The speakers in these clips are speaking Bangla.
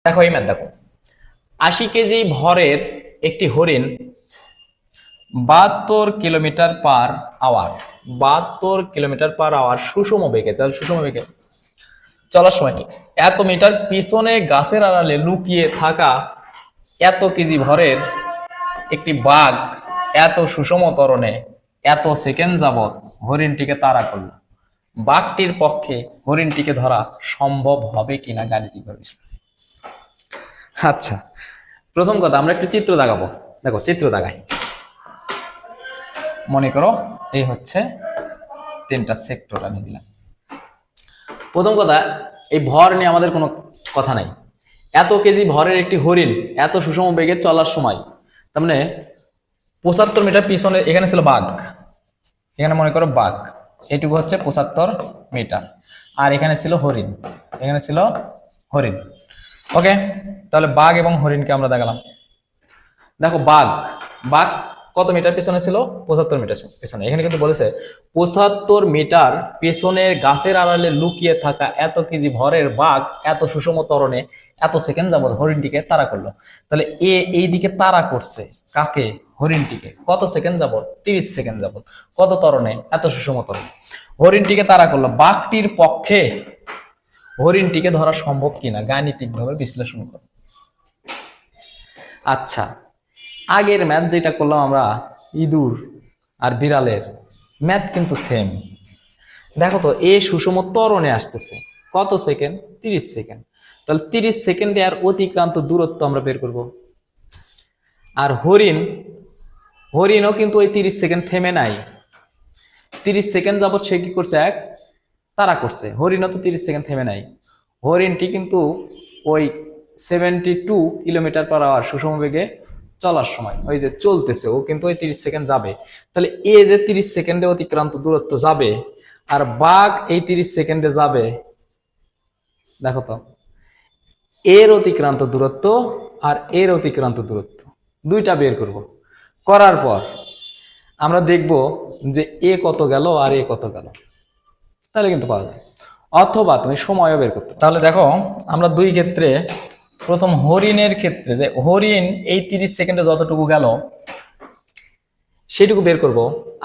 দেখো এই ম্যাথ দেখো, 80 কেজি ভরের একটি হরিণ 72 kilometre per hour, 72 kilometre per hour সুষম বেগে, তাহলে সুষম বেগে চলার সময় এত মিটার পিছনে গাছের আড়ালে লুকিয়ে থাকা এত কেজি ভরের একটি বাঘ এত সুষম ত্বরণে এত সেকেন্ড যাবৎ হরিণটিকে তাড়া করলো। বাঘটির পক্ষে হরিণটিকে ধরা সম্ভব হবে কিনা গাণিতিকভাবে। আচ্ছা, প্রথম কথা আমরা একটু চিত্র দাগাবো। দেখো চিত্র দাগাই, মনে করো এই হচ্ছে 3টা সেক্টর আমি দিলাম। প্রথম কথা, এই ভর নিয়ে আমাদের কোনো কথা নাই। এত কেজি ভরের একটি হরিণ এত সুষম বেগে চলার সময়, তার মানে 75 মিটার পিছনে, এখানে ছিল বাঘ, এখানে মনে করো বাঘ, এইটুকু হচ্ছে 75 মিটার, আর এখানে ছিল হরিণ, এখানে ছিল হরিণ। ওকে, তাহলে বাঘ এবং হরিণকে আমরা দেখালাম। দেখো বাঘ বাঘ কত মিটার পিছনে ছিল? 75 মিটার পিছনে। এখানে কিন্তু বলেছে 75 মিটার পেছনের গাছের আড়ালে লুকিয়ে থাকা এত কেজি ভরের বাঘ এত সুষম ত্বরণে এত সেকেন্ড যাবত হরিণটিকে তাড়া করলো। তাহলে এই দিকে তাড়া করছে কাকে? হরিণটিকে। কত সেকেন্ড যাবত? 30 সেকেন্ড যাবত। কত ত্বরণে? এত সুষম ত্বরণে হরিণটিকে তাড়া করলো। বাঘটির পক্ষে হরিণটিকে ধরা সম্ভব কিনা গাণিতিকভাবে বিশ্লেষণ করো। আচ্ছা, আগের ম্যাথ যেটা করলাম আমরা ইঁদুর আর বিড়ালের ম্যাথ কিন্তু সেম। দেখো তো, এ সুষম ত্বরণে আসতেছে কত সেকেন্ড? 30 সেকেন্ড। তাহলে 30 সেকেন্ডে আর অতিক্রান্ত দূরত্ব আমরা বের করব। আর হরিণও কিন্তু ওই 30 সেকেন্ড থেমে নাই। 30 সেকেন্ড যাবত সে কি করছে? তাড়া করছে। হরিণও তো 30 সেকেন্ড থেমে নাই। হরিণটি কিন্তু ওই 72 কিলোমিটার পার আওয়ার সুষম বেগে চলার সময় ওই যে চলতেছে, ও কিন্তু ওই 30 সেকেন্ড যাবে। তাহলে এ যে 30 সেকেন্ডে অতিক্রান্ত দূরত্ব যাবে, আর বাঘ এই 30 সেকেন্ডে যাবে, দেখো তো এর অতিক্রান্ত দূরত্ব আর এর অতিক্রান্ত দূরত্ব দুইটা বের করব। করার পর আমরা দেখব যে এ কত গেল আর এ কত গেল, তাহলে কিন্তু পাওয়া যায়। অথবা তুমি সময়ও বের করতে। তাহলে দেখো আমরা দুই ক্ষেত্রে, প্রথম হরিণের ক্ষেত্রে যে হরিণ এই 30 সেকেন্ডে যতটুকু গেল সেটুকু বের করব,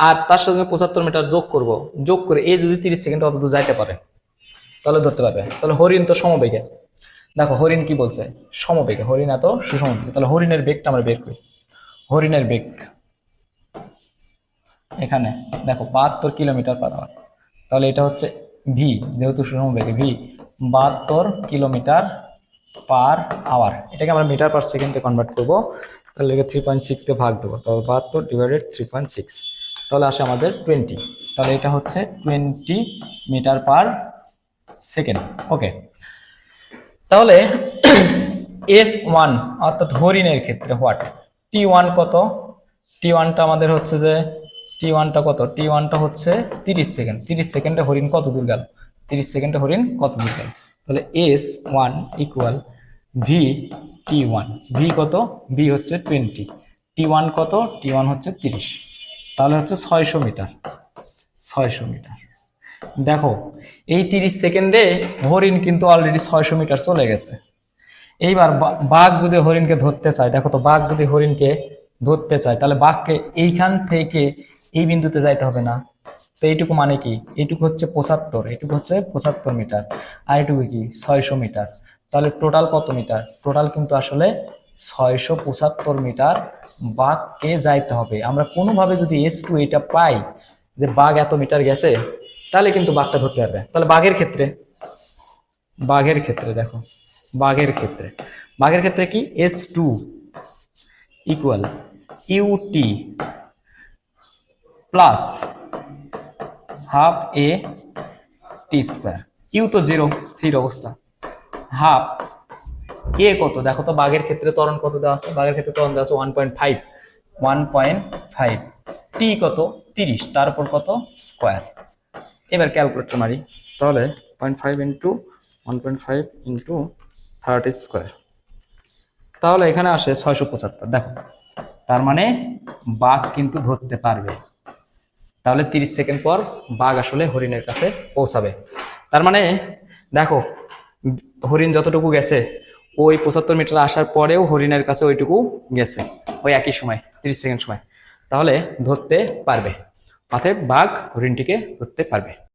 আর তার সঙ্গে 75 মিটার যোগ করব। যোগ করে এই যদি 30 সেকেন্ডে অতদূর যাইতে পারে তাহলে ধরতে পারবে। তাহলে হরিণ তো সমবেগে। দেখো হরিণ কি বলছে? সমবেগে। হরিণ এত সুষম বেগে। তাহলে হরিণের বেগটা আমরা বের করি। হরিণের বেগ এখানে দেখো 72 কিলোমিটার পার আওয়ার। তাহলে এটা হচ্ছে ভি, যেহেতু সুষম বেগে ভি 72 কিলোমিটার পার আওয়ার। এটাকে আমরা মিটার পার সেকেন্ডে কনভার্ট করবো। তাহলে 3.6 দিয়ে ভাগ দেবো, তাহলে 72 ডিভাইডেড 3.6, তাহলে আসে আমাদের 20। তাহলে এটা হচ্ছে 20 মিটার পার সেকেন্ড। ওকে, তাহলে S1 অর্থাৎ হরিণের ক্ষেত্রে হোয়াট? T1 কত? T1টা আমাদের হচ্ছে যে T1টা কত? T1টা হচ্ছে 30 সেকেন্ড। 30 সেকেন্ডে হরিণ কত দূর গেল? 30 সেকেন্ডে হরিণ কত দূর গেল? তাহলে S1 equal V T1। V কত? ভি হচ্ছে 20। T1 কত? T1 হচ্ছে 30। তাহলে হচ্ছে 600 মিটার। 600 মিটার। দেখো এই 30 সেকেন্ডে হরিণ কিন্তু অলরেডি 600 মিটার চলে গেছে। এইবার বাঘ যদি হরিণকে ধরতে চায়, দেখো তো বাঘ যদি হরিণকে ধরতে চায় তাহলে বাঘকে এইখান থেকে এই বিন্দুতে যাইতে হবে না? তো এইটুকু মানে কি? এইটুকু হচ্ছে 75, এইটুকু হচ্ছে 75 মিটার, আর এইটুকু কি 600 মিটার। তাহলে টোটাল কত মিটার? টোটাল কিন্তু আসলে 675 মিটার বাঘকে যাইতে হবে। আমরা কোনোভাবে যদি S2 এটা পাই যে বাঘ এত মিটার গেছে, তাহলে কিন্তু বাঘটা ধরতে পারবে। তাহলে বাঘের ক্ষেত্রে দেখো, বাঘের ক্ষেত্রে কি? S2 equal UT plus half A T square. U তো 0, স্থির অবস্থা। হাফ এ কত? দেখো তো বাঘের ক্ষেত্রে ত্বরণ কত দেওয়া আছে? বাঘের ক্ষেত্রে ত্বরণ দেওয়া আছে 1.5। 1.5 টি কত? 30, তার উপর কত? স্কোয়ার। এবার ক্যালকুলেটর মারি, তাহলে 0.5 ইন্টু 1.5 ইন্টু 30 স্কোয়ার, তাহলে এখানে আসে 675। দেখো তার মানে বাঘ কিন্তু ধরতে পারবে। তাহলে 30 সেকেন্ড পর বাঘ আসলে হরিণের কাছে পৌঁছাবে। তার মানে দেখো হরিণ যতটুকু গেছে ওই 75 মিটার আসার পরেও হরিণের কাছে ওইটুকু গেছে, ওই একই সময় 30 সেকেন্ড সময়, তাহলে ধরতে পারবে। অতএব বাঘ হরিণটিকে ধরতে পারবে।